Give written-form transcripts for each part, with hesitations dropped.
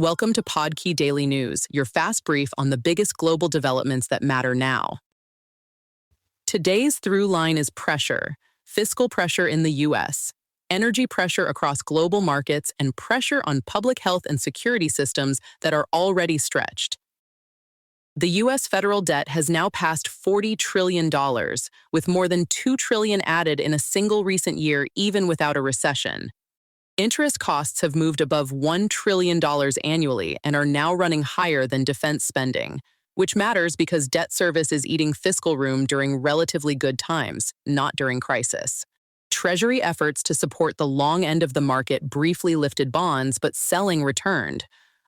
Welcome to Podkey Daily News, your fast brief on the biggest global developments that matter now. Today's through line is pressure, fiscal pressure in the U.S., energy pressure across global markets, and pressure on public health and security systems that are already stretched. The U.S. federal debt has now passed $40 trillion, with more than $2 trillion added in a single recent year, even without a recession. Interest costs have moved above $1 trillion annually and are now running higher than defense spending, which matters because debt service is eating fiscal room during relatively good times, not during crisis. Treasury efforts to support the long end of the market briefly lifted bonds, but selling returned,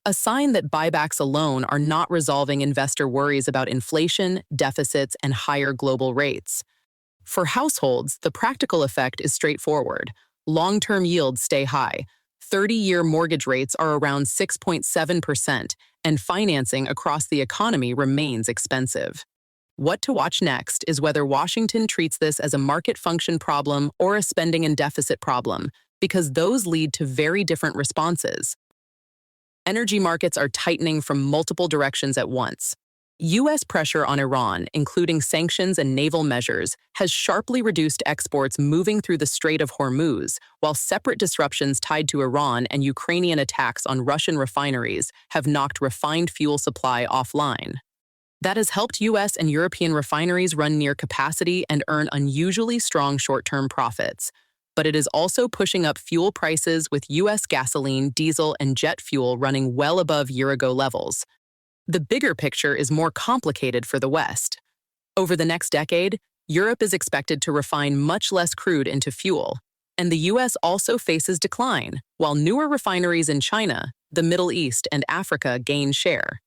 a sign that buybacks alone are not resolving investor worries about inflation, deficits, and higher global rates. For households, the practical effect is straightforward. Long-term yields stay high. 30-year mortgage rates are around 6.7%, and financing across the economy remains expensive. What to watch next is whether Washington treats this as a market function problem or a spending and deficit problem, because those lead to very different responses. Energy markets are tightening from multiple directions at once. U.S. pressure on Iran, including sanctions and naval measures, has sharply reduced exports moving through the Strait of Hormuz, while separate disruptions tied to Iran and Ukrainian attacks on Russian refineries have knocked refined fuel supply offline. That has helped U.S. and European refineries run near capacity and earn unusually strong short-term profits. But it is also pushing up fuel prices, with U.S. gasoline, diesel, and jet fuel running well above year-ago levels. The bigger picture is more complicated for the West. Over the next decade, Europe is expected to refine much less crude into fuel, and the U.S. also faces decline, while newer refineries in China, the Middle East, and Africa gain share.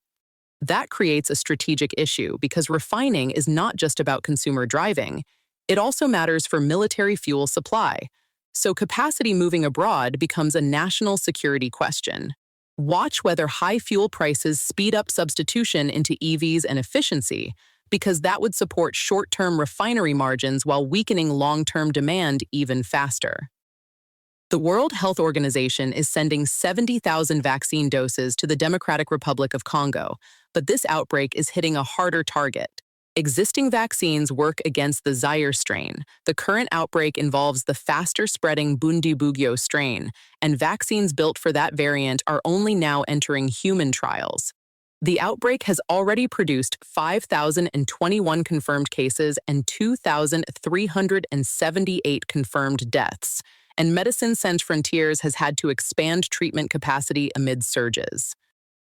That creates a strategic issue because refining is not just about consumer driving, it also matters for military fuel supply. So capacity moving abroad becomes a national security question. Watch whether high fuel prices speed up substitution into EVs and efficiency, because that would support short-term refinery margins while weakening long-term demand even faster. The World Health Organization is sending 70,000 vaccine doses to the Democratic Republic of Congo, but this outbreak is hitting a harder target. Existing vaccines work against the Zaire strain. The current outbreak involves the faster-spreading Bundibugyo strain, and vaccines built for that variant are only now entering human trials. The outbreak has already produced 5,021 confirmed cases and 2,378 confirmed deaths, and Médecins Sans Frontières has had to expand treatment capacity amid surges.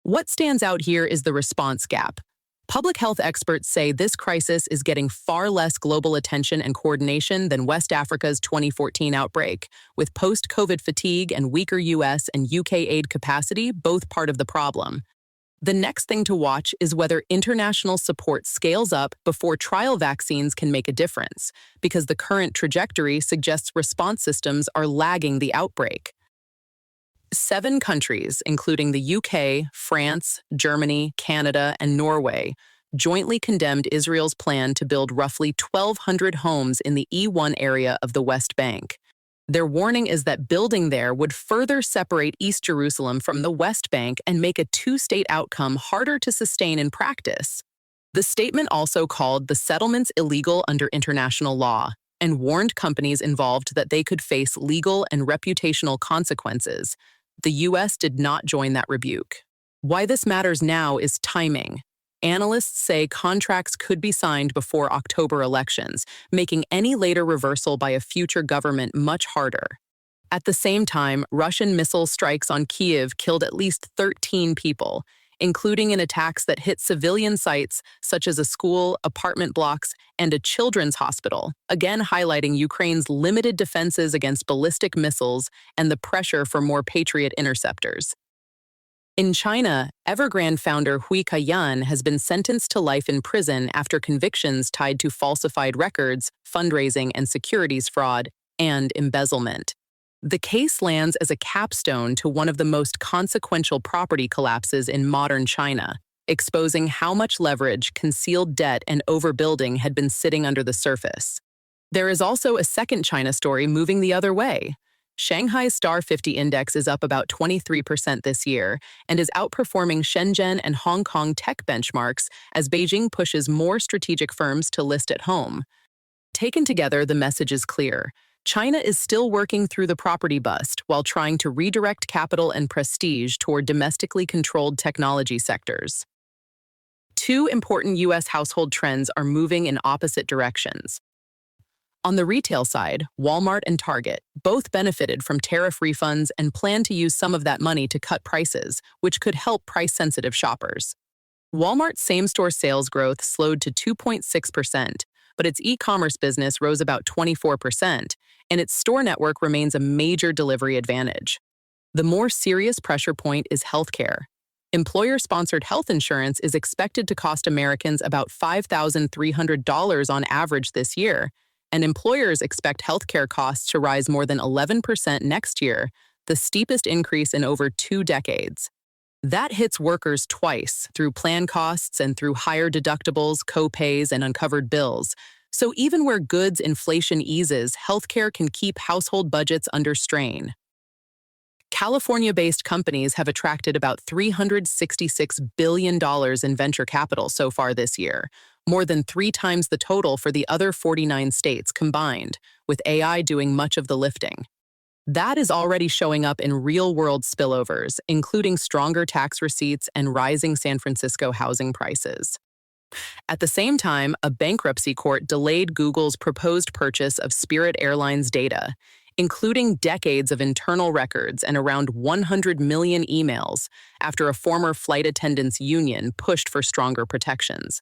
What stands out here is the response gap. Public health experts say this crisis is getting far less global attention and coordination than West Africa's 2014 outbreak, with post-COVID fatigue and weaker U.S. and U.K. aid capacity both part of the problem. The next thing to watch is whether international support scales up before trial vaccines can make a difference, because the current trajectory suggests response systems are lagging the outbreak. 7 countries, including the UK, France, Germany, Canada, and Norway, jointly condemned Israel's plan to build roughly 1,200 homes in the E1 area of the West Bank. Their warning is that building there would further separate East Jerusalem from the West Bank and make a two-state outcome harder to sustain in practice. The statement also called the settlements illegal under international law and warned companies involved that they could face legal and reputational consequences. The U.S. did not join that rebuke. Why this matters now is timing. Analysts say contracts could be signed before October elections, making any later reversal by a future government much harder. At the same time, Russian missile strikes on Kyiv killed at least 13 people, including in attacks that hit civilian sites such as a school, apartment blocks, and a children's hospital, again highlighting Ukraine's limited defenses against ballistic missiles and the pressure for more Patriot interceptors. In China, Evergrande founder Hui Kaiyan has been sentenced to life in prison after convictions tied to falsified records, fundraising and securities fraud, and embezzlement. The case lands as a capstone to one of the most consequential property collapses in modern China, exposing how much leverage, concealed debt, and overbuilding had been sitting under the surface. There is also a second China story moving the other way. Shanghai's Star 50 index is up about 23% this year and is outperforming Shenzhen and Hong Kong tech benchmarks as Beijing pushes more strategic firms to list at home. Taken together, the message is clear. China is still working through the property bust while trying to redirect capital and prestige toward domestically controlled technology sectors. Two important U.S. household trends are moving in opposite directions. On the retail side, Walmart and Target both benefited from tariff refunds and plan to use some of that money to cut prices, which could help price-sensitive shoppers. Walmart's same-store sales growth slowed to 2.6%, but its e-commerce business rose about 24%, and its store network remains a major delivery advantage. The more serious pressure point is healthcare. Employer-sponsored health insurance is expected to cost Americans about $5,300 on average this year, and employers expect healthcare costs to rise more than 11% next year, the steepest increase in over 2 decades. That hits workers twice, through plan costs and through higher deductibles, co-pays, and uncovered bills. So even where goods inflation eases, healthcare can keep household budgets under strain. California-based companies have attracted about $366 billion in venture capital so far this year, more than 3 times the total for the other 49 states combined, with AI doing much of the lifting. That is already showing up in real-world spillovers, including stronger tax receipts and rising San Francisco housing prices. At the same time, a bankruptcy court delayed Google's proposed purchase of Spirit Airlines data, including decades of internal records and around 100 million emails, after a former flight attendants union pushed for stronger protections.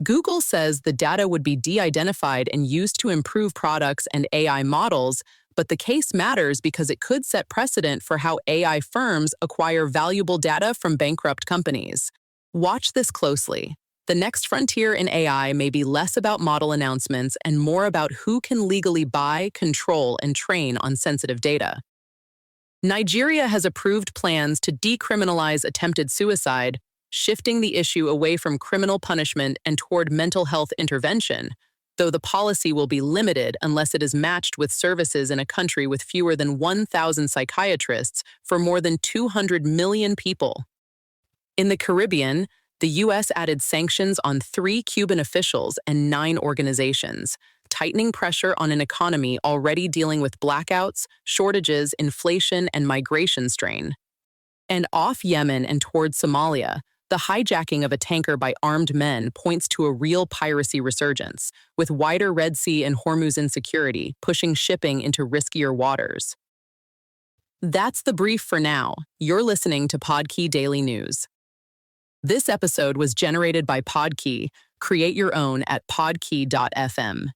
Google says the data would be de-identified and used to improve products and AI models, but the case matters because it could set precedent for how AI firms acquire valuable data from bankrupt companies. Watch this closely. The next frontier in AI may be less about model announcements and more about who can legally buy, control, and train on sensitive data. Nigeria has approved plans to decriminalize attempted suicide, shifting the issue away from criminal punishment and toward mental health intervention, though the policy will be limited unless it is matched with services in a country with fewer than 1,000 psychiatrists for more than 200 million people. In the Caribbean, the U.S. added sanctions on 3 Cuban officials and 9 organizations, tightening pressure on an economy already dealing with blackouts, shortages, inflation, and migration strain. And off Yemen and toward Somalia, the hijacking of a tanker by armed men points to a real piracy resurgence, with wider Red Sea and Hormuz insecurity pushing shipping into riskier waters. That's the brief for now. You're listening to Podkey Daily News. This episode was generated by Podkey. Create your own at podkey.fm.